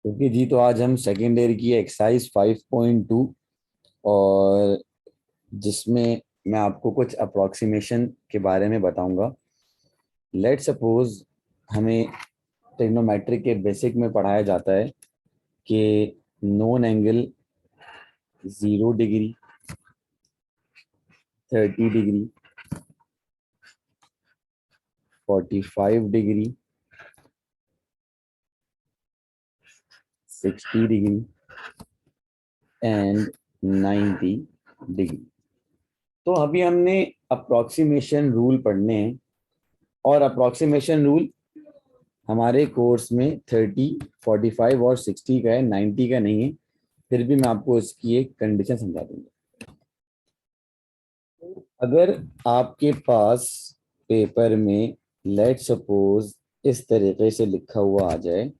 क्योंकि जी तो आज हम सेकेंड ईयर की एक्सरसाइज 5.2 और जिसमें मैं आपको कुछ अप्रोक्सीमेशन के बारे में बताऊंगा। लेट सपोज हमें ट्रिग्नोमेट्री के बेसिक में पढ़ाया जाता है कि known angle 0 degree, 30 degree, 45 degree, 60 degree and 90 degree. तो अभी हमने अप्रोक्सीमेशन रूल पढ़ने हैं और अप्रोक्सीमेशन रूल हमारे कोर्स में 30, 45 और 60 का है, 90 का नहीं है। फिर भी मैं आपको इसकी एक कंडीशन समझा दूंगा। अगर आपके पास पेपर में लेट सपोज इस तरीके से लिखा हुआ आ जाए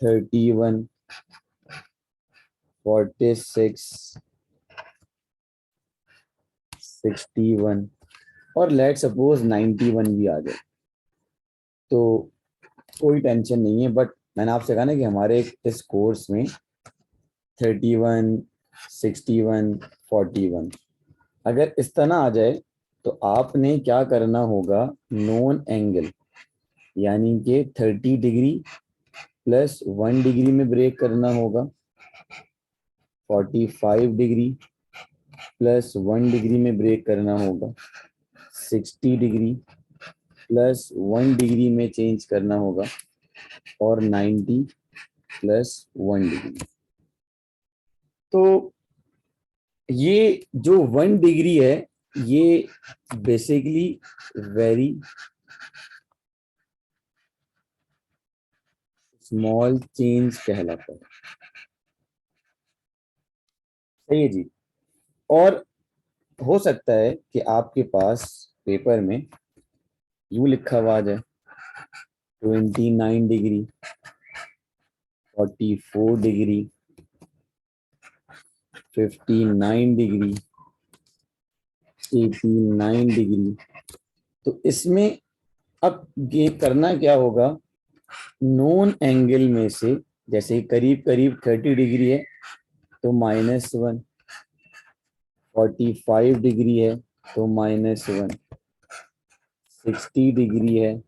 31, 46, 61 और लेट सपोज 91 भी आ जाए तो कोई टेंशन नहीं है। बट मैंने आपसे कहा ना कि हमारे इस कोर्स में 31, 61, 41 अगर इस तरह आ जाए तो आपने क्या करना होगा, नोन एंगल यानी कि 30 डिग्री प्लस 1 डिग्री में ब्रेक करना होगा, 45 डिग्री प्लस 1 डिग्री में ब्रेक करना होगा, 60 डिग्री प्लस 1 डिग्री में चेंज करना होगा और 90 प्लस 1 डिग्री। तो ये जो 1 डिग्री है ये बेसिकली वेरी स्मॉल चेंज कहलाता है। सही है जी। और हो सकता है कि आपके पास पेपर में यूं लिखा हुआ आ जाए 29 डिग्री, 44 डिग्री, 59 डिग्री, 89 डिग्री। तो इसमें अब ये करना क्या होगा, नॉन एंगल में से जैसे करीब करीब 30 डिग्री है तो -1, 45 डिग्री है तो -1, 60 डिग्री है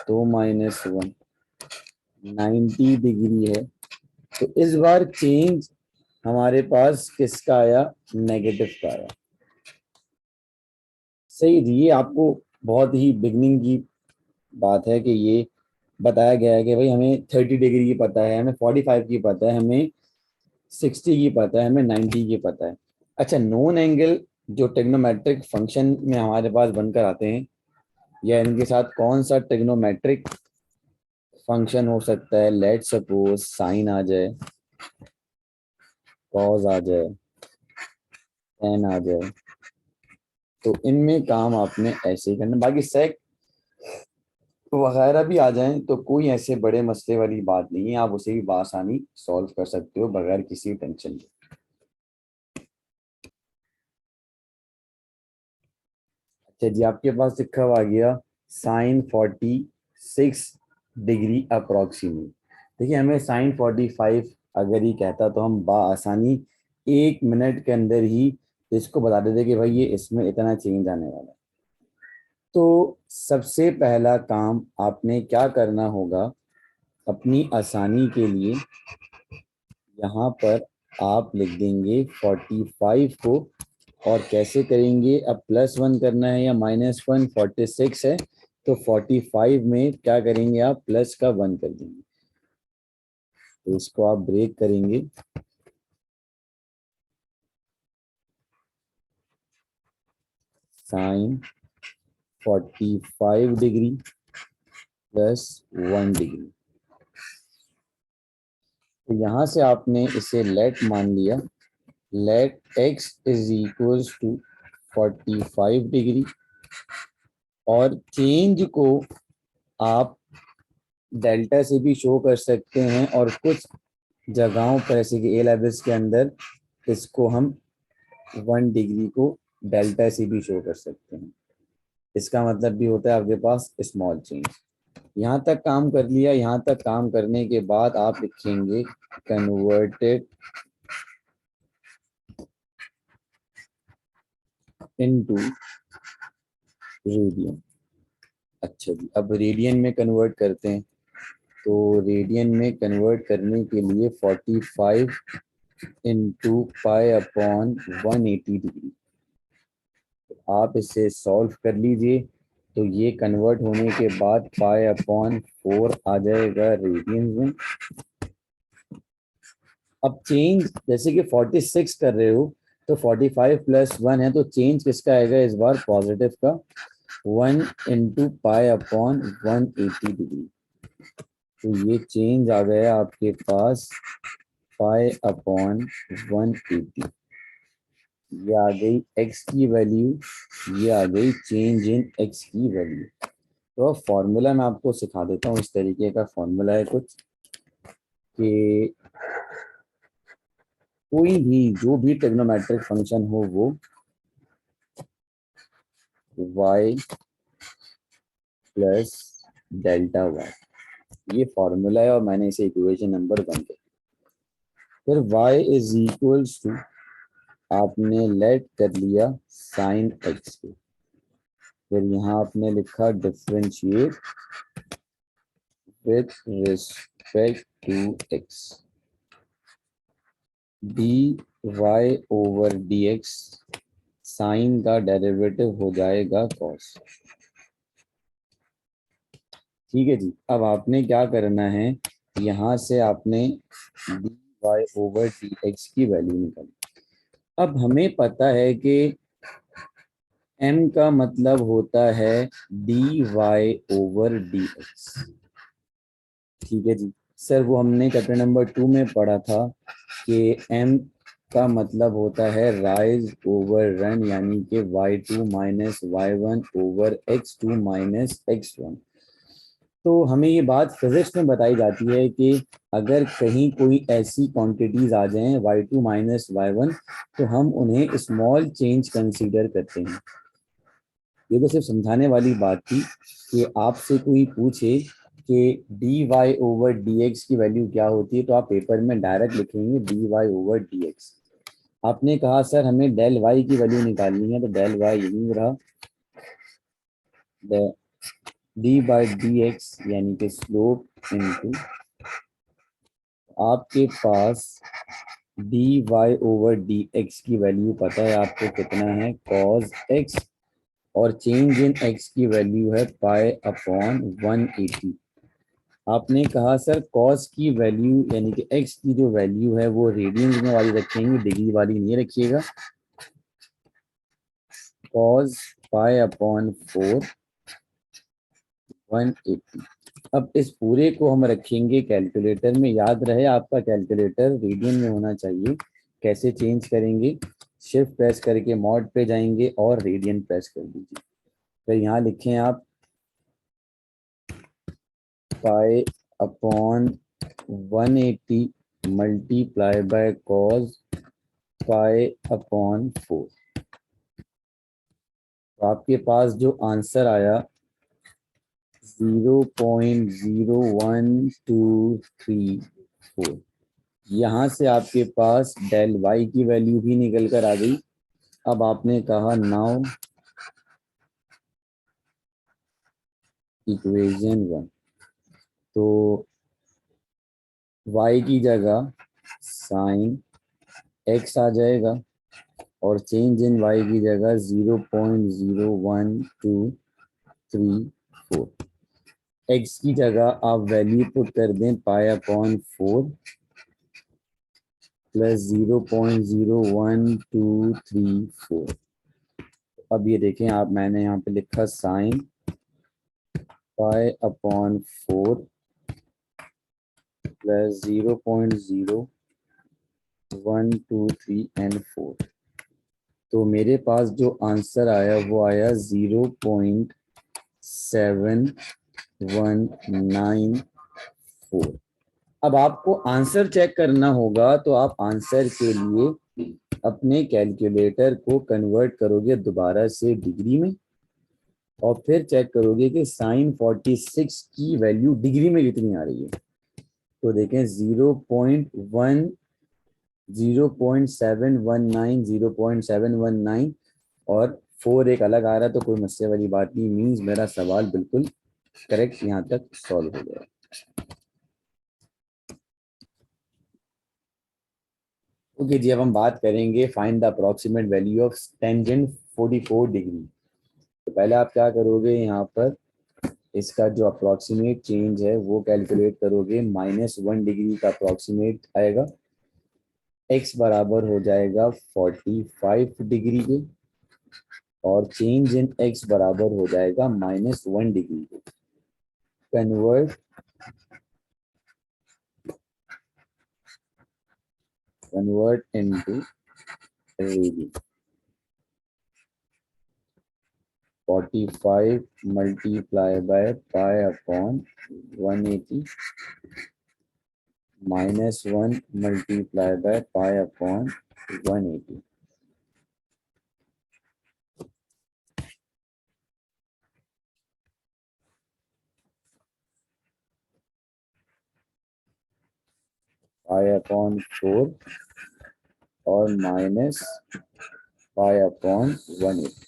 तो -1, 90 डिग्री है। तो इस बार चेंज हमारे पास किसका आया, नेगेटिव का आया। सही जी। ये आपको बहुत ही बिगनिंग की बात है कि ये बताया गया है कि भाई हमें 30 डिग्री की पता है, हमें 45 की पता है, हमें 60 की पता है, हमें 90 की पता है। अच्छा, नॉन एंगल जो ट्रिग्नोमेट्रिक फंक्शन में हमारे पास बनकर आते हैं या इनके साथ कौन सा ट्रिग्नोमेट्रिक फंक्शन हो सकता है, लेट सपोज साइन आ जाए, कॉस आ जाए, टेन आ जाए। तो इनमें काम आपने ऐसे ही करना, बाकी सेक वगैरह भी आ जाएं तो कोई ऐसे बड़े मसले वाली बात नहीं है, आप उसे भी बआसानी सॉल्व कर सकते हो बगैर किसी टेंशन के। अच्छा जी, आपके पास लिखा हुआ आ गया साइन 46 डिग्री अप्रोक्सीमेट। देखिए हमें साइन 45 अगर ही कहता तो हम बआसानी 1 मिनट के अंदर ही इसको बता देते कि भाई ये इसमें इतना चेंज आने वाला है। तो सबसे पहला काम आपने क्या करना होगा, अपनी आसानी के लिए यहाँ पर आप लिख देंगे 45 को। और कैसे करेंगे, अब +1 करना है या -1, 46 है तो 45 में क्या करेंगे, आप प्लस का 1 कर देंगे। तो इसको आप ब्रेक करेंगे, साइन 45 डिग्री प्लस 1 डिग्री। तो यहाँ से आपने इसे लेट मान लिया, let x is equals to 45 degree. और चेंज को आप डेल्टा से भी शो कर सकते हैं और कुछ जगहों पर ऐसे कि ए लेवल्स के अंदर इसको हम 1 डिग्री को डेल्टा से भी शो कर सकते हैं। इसका मतलब भी होता है आपके पास स्मॉल चेंज। यहाँ तक काम कर लिया। यहाँ तक काम करने के बाद आप लिखेंगे कन्वर्टेड इनटू रेडियन। अच्छा जी, अब रेडियन में कन्वर्ट करते हैं। तो रेडियन में कन्वर्ट करने के लिए 45 इंटू पाई अपॉन 180 डिग्री। आप इसे सॉल्व कर लीजिए। तो ये कन्वर्ट होने के बाद पाई अपॉन 4 आ जाएगा रेडियन में। अब चेंज जैसे कि 46 कर रहे हो तो 45 प्लस 1 है, तो चेंज किसका आएगा इस बार? पॉजिटिव का। 1 इंटू पाई अपॉन 180 डिग्री। तो ये चेंज आ गया आपके पास पाई अपॉन 180। ये आ गई एक्स की वैल्यू, ये आ गई चेंज इन एक्स की वैल्यू। तो अब फॉर्मूला मैं आपको सिखा देता हूँ। इस तरीके का फॉर्मूला है कुछ कि कोई भी जो भी ट्रिग्नोमेट्रिक फंक्शन हो वो y प्लस डेल्टा y, ये फॉर्मूला है और मैंने इसे इक्वेशन नंबर 1 पे। फिर y इज इक्वल्स टू, आपने लेट कर लिया साइन x को। फिर यहाँ आपने लिखा differentiate with respect to x, d y over d x, sine का डेरिवेटिव हो जाएगा कॉस। ठीक है जी। अब आपने क्या करना है, यहाँ से आपने d y over d x की वैल्यू निकाली। अब हमें पता है कि m का मतलब होता है d y over d x. ठीक है जी सर, वो हमने चैप्टर नंबर 2 में पढ़ा था कि m का मतलब होता है राइज ओवर रन, यानी कि y2 minus y1 over x2 minus x1। तो हमें ये बात फिजिक्स में बताई जाती है कि अगर कहीं कोई ऐसी क्वांटिटीज आ जाएं y2 माइनस y1, तो हम उन्हें स्मॉल चेंज कंसीडर करते हैं। ये तो सिर्फ समझाने वाली बात थी कि आपसे कोई पूछे कि d y over d x की वैल्यू क्या होती है, तो आप पेपर में डायरेक्ट लिखेंगे d y over d x. आपने कहा सर हमें डेल वाई की वैल्यू निकालनी है, तो डेल वाई यही रहा, डी बाई डी एक्स यानी कि स्लोप इनटू, आपके पास d y over d x की वैल्यू पता है आपको कितना है, कॉस एक्स, और चेंज इन एक्स की वैल्यू है पाई अपॉन 180। आपने कहा सर कॉस की वैल्यू यानी कि एक्स की जो वैल्यू है वो रेडियंस में वाली रखेंगे, डिग्री वाली नहीं रखिएगा। Cos pi upon 4 180। अब इस पूरे को हम रखेंगे कैलकुलेटर में। याद रहे आपका कैलकुलेटर रेडियन में होना चाहिए। कैसे चेंज करेंगे, शिफ्ट प्रेस करके मॉड पे जाएंगे और रेडियन प्रेस कर दीजिए। फिर यहाँ लिखें आप पाई upon 180 multiply by cos pi upon 4। तो आपके पास जो आंसर आया 0.01234, यहाँ से आपके पास डेल वाई की वैल्यू भी निकल कर आ गई। अब आपने कहा नाउ इक्वेशन 1, तो y की जगह साइन x आ जाएगा और चेंज इन y की जगह 0.01234। x की जगह आप वैल्यू पुट कर दें पाई अपॉन 4 प्लस 0.01234। अब ये देखें आप, मैंने यहाँ पे लिखा sine pi upon 4 plus 0.0123 and 4। तो मेरे पास जो आंसर आया वो आया 0.7194। अब आपको आंसर चेक करना होगा, तो आप आंसर के लिए अपने कैलकुलेटर को कन्वर्ट करोगे दोबारा से डिग्री में। और फिर चेक करोगे कि साइन 46 की वैल्यू डिग्री में कितनी आ रही है। तो देखें 0.1, 0.719, 0.719 और 4 एक अलग आ रहा है, तो कोई मसले वाली बात नहीं। मीन्स मेरा सवाल बिल्कुल करेक्ट यहाँ तक सॉल्व हो गया। ओके जी, अब हम बात करेंगे find the approximate value of tangent 44 degree. तो पहले आप क्या करोगे, यहाँ पर इसका जो अप्रोक्सीमेट चेंज है वो कैलकुलेट करोगे। -1 डिग्री का अप्रोक्सीमेट आएगा, x बराबर हो जाएगा 45 डिग्री के, और चेंज इन x बराबर हो जाएगा -1 डिग्री के। Convert into radian. 45 multiply by pi upon 180 -1 multiply by pi upon 180। Pi upon 4 और माइनस पाई अपॉन 180।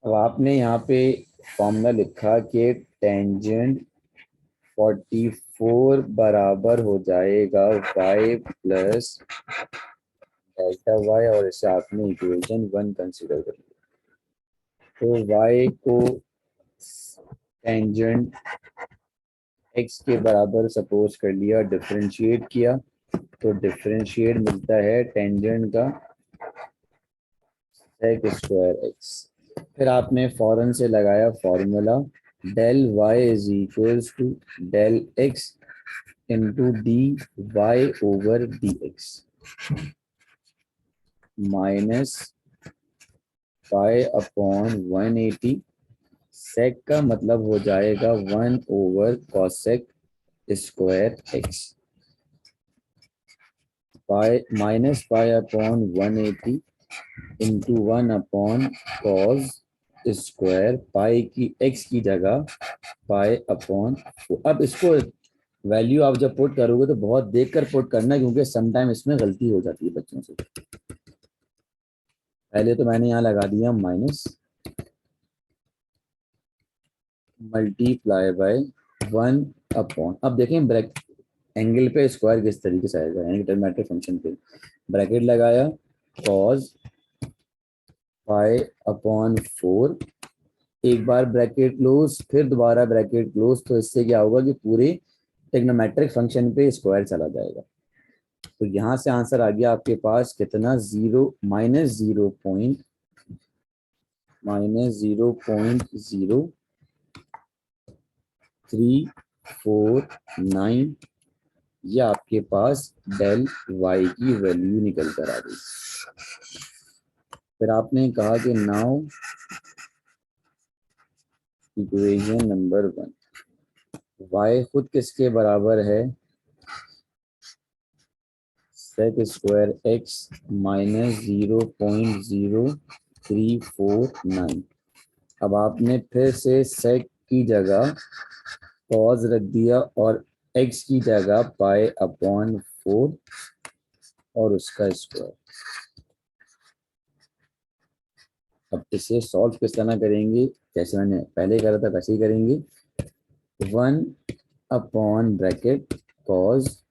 अब आपने यहाँ पे फॉर्मूला लिखा कि टेंजेंट 44 बराबर हो जाएगा y प्लस डेल्टा y, और इसे आपने इक्वेशन 1 कंसिडर कर लिया। तो y को टेंजेंट x के बराबर सपोज कर लिया, डिफरेंशिएट किया, तो डिफरेंशिएट मिलता है टेंजेंट का सेक स्क्वायर x। फिर आपने फौरन से लगाया formula del y is equals to del x into d y over d x minus pi upon 180। Sec का मतलब हो जाएगा 1 over cosec square x, pi minus pi upon 180 into 1 upon cos square pi की x की जगह pi upon. अब इसको value आप जब पुट करोगे तो बहुत देख कर पुट करना, क्योंकि समटाइम इसमें गलती हो जाती है बच्चों से। पहले तो मैंने यहाँ लगा दिया माइनस मल्टीप्लाई बाय 1 अपॉन। अब देखें ब्रैक एंगल पे स्क्वायर किस तरीके से आएगा, यानी ट्रिग्नोमेट्रिक फंक्शन पे ब्रैकेट लगाया कॉस पाई अपॉन 4, एक बार ब्रैकेट क्लोज फिर दोबारा ब्रैकेट क्लोज, तो इससे क्या होगा कि पूरे ट्रिग्नोमेट्रिक फंक्शन पे स्क्वायर चला जाएगा। तो यहाँ से आंसर आ गया आपके पास कितना, -0.0349। ये आपके पास डेल वाई की वैल्यू निकल कर आ गई। फिर आपने कहा कि नाउ इक्वेशन नंबर 1, वाई खुद किसके बराबर है, सेक स्क्वायर एक्स माइनस 0.0349। अब आपने फिर से सेक की जगह कॉस रख दिया और एक्स की जगह पाई अपॉन 4 और उसका स्क्वायर। अब इसे सॉल्व किस तरह करेंगे, जैसे मैंने पहले करा था वैसे ही करेंगे। 1 upon bracket cos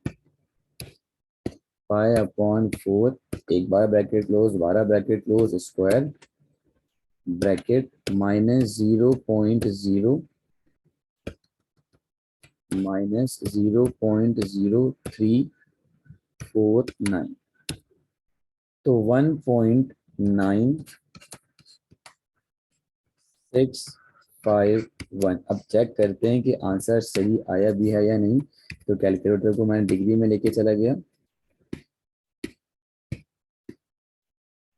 pi upon 4, एक बार ब्रैकेट क्लोज दोबारा ब्रैकेट क्लोज स्क्वायर ब्रैकेट -0.0349। तो 1.9651। अब चेक करते हैं कि आंसर सही आया भी है या नहीं। तो कैलकुलेटर को मैं डिग्री में लेके चला गया,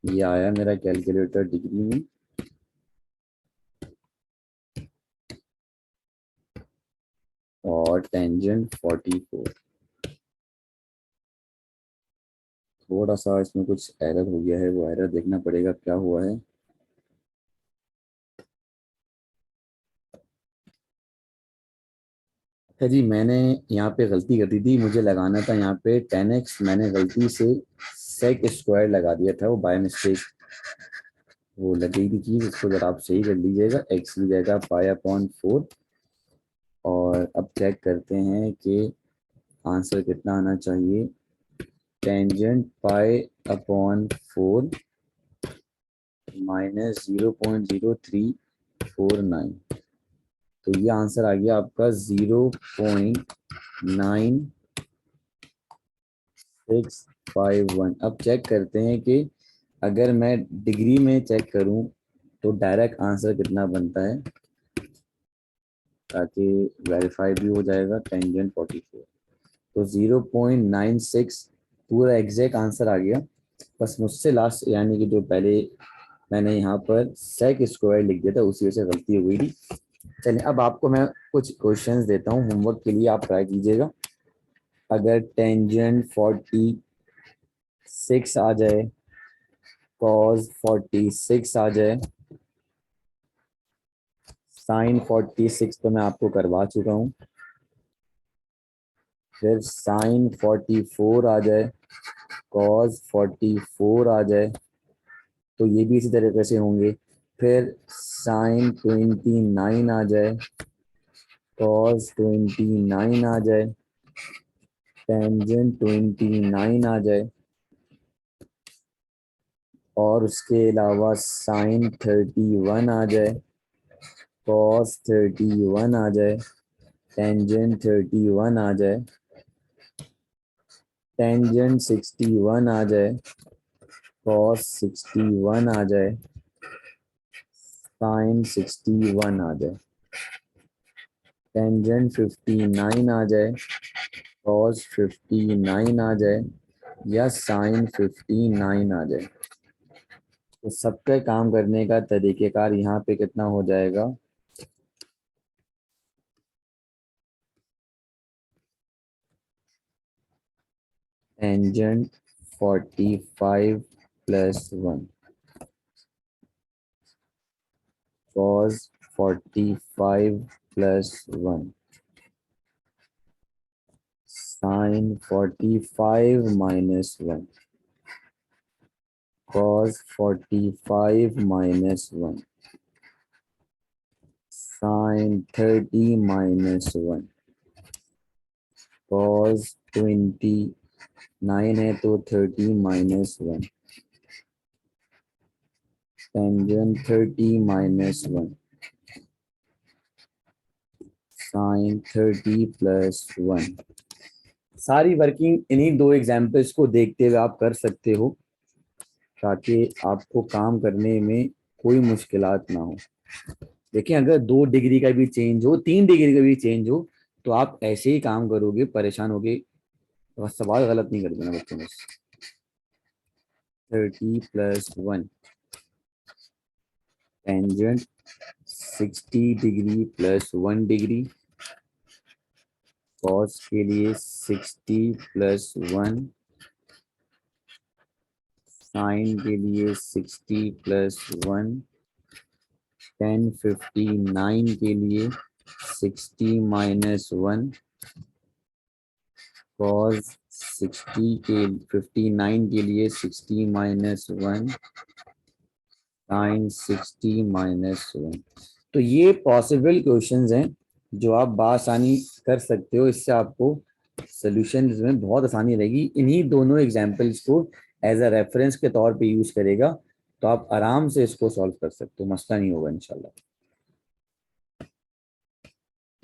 ये आया मेरा कैलकुलेटर डिग्री में, और टेंजेंट 44। थोड़ा सा इसमें कुछ एरर हो गया है, वो एरर देखना पड़ेगा क्या हुआ है। अच्छा जी, मैंने यहाँ पे गलती कर दी थी, मुझे लगाना था यहाँ पे 10x, मैंने गलती से सेक स्क्वायर लगा दिया था, वो बाय मिस्टेक वो लग गई थी चीज, इसको जरा आप सही कर लीजिएगा। x की जगह पाई अपॉन 4। और अब चेक करते हैं कि आंसर कितना आना चाहिए। टेंजेंट पाई अपॉन 4 माइनस 0.0349, तो ये आंसर आ गया आपका 0.9651। अब चेक करते हैं कि अगर मैं डिग्री में चेक करूं तो डायरेक्ट आंसर कितना बनता है, ताकि वेरीफाई भी हो जाएगा। टेंजेंट 44, तो 0.96 पूरा एग्जैक्ट आंसर आ गया। बस मुझसे लास्ट यानी कि जो पहले मैंने यहाँ पर सेक स्क्वायर लिख दिया था, उसी वजह से गलती हो गई थी। चलिए, अब आपको मैं कुछ क्वेश्चंस देता हूँ होमवर्क के लिए, आप ट्राई कीजिएगा। अगर टेंजेंट 46 आ जाए, कॉस 46 आ जाए, साइन 46 तो मैं आपको करवा चुका हूँ, फिर साइन 44 आ जाए, कॉस 44 आ जाए, तो ये भी इसी तरीके से होंगे। फिर साइन 29 आ जाए, कॉस 29 आ जाए, टेंजेंट 29 आ जाए, और उसके अलावा साइन 31 आ जाए, कॉस 31 आ जाए, टेंजेंट 31 आ जाए, टेंजेंट 61 आ जाए, कॉस 61 आ जाए, साइन 61 आ जाए, टेंजेंट 59 आ जाए, कॉस 59 आ जाए, या साइन 59 आ जाए। तो सबका काम करने का तरीकेकार यहाँ पे कितना हो जाएगा, tangent 45 plus 1, cos 45 plus 1, sin 45 minus 1, cos 45 minus 1, sin 30 minus 1, cos 29 है तो 30 minus 1, tangent 30 minus 1, sin 30 plus 1। सारी वर्किंग इन्हीं दो एग्जाम्पल्स को देखते हुए आप कर सकते हो, ताकि आपको काम करने में कोई मुश्किलात ना हो। देखिए, अगर 2 डिग्री का भी चेंज हो, 3 डिग्री का भी चेंज हो, तो आप ऐसे ही काम करोगे, परेशान होगे। तो सवाल गलत नहीं कर देना बच्चों में। 30 plus 1, tangent 60 degree plus 1 degree, cos के लिए 60 प्लस 1, साइन के लिए 60 प्लस 1, टेन 59 के लिए 60 माइनस 1, कॉस 60 के 59 के लिए 60 माइनस 1, साइन 60 माइनस 1। तो ये पॉसिबल क्वेश्चंस हैं जो आप बासानी कर सकते हो। इससे आपको सोल्यूशन में बहुत आसानी रहेगी। इन्हीं दोनों एग्जाम्पल्स को एज अ रेफरेंस के तौर पे यूज करेगा तो आप आराम से इसको सॉल्व कर सकते हो, मसला नहीं होगा इंशाल्लाह।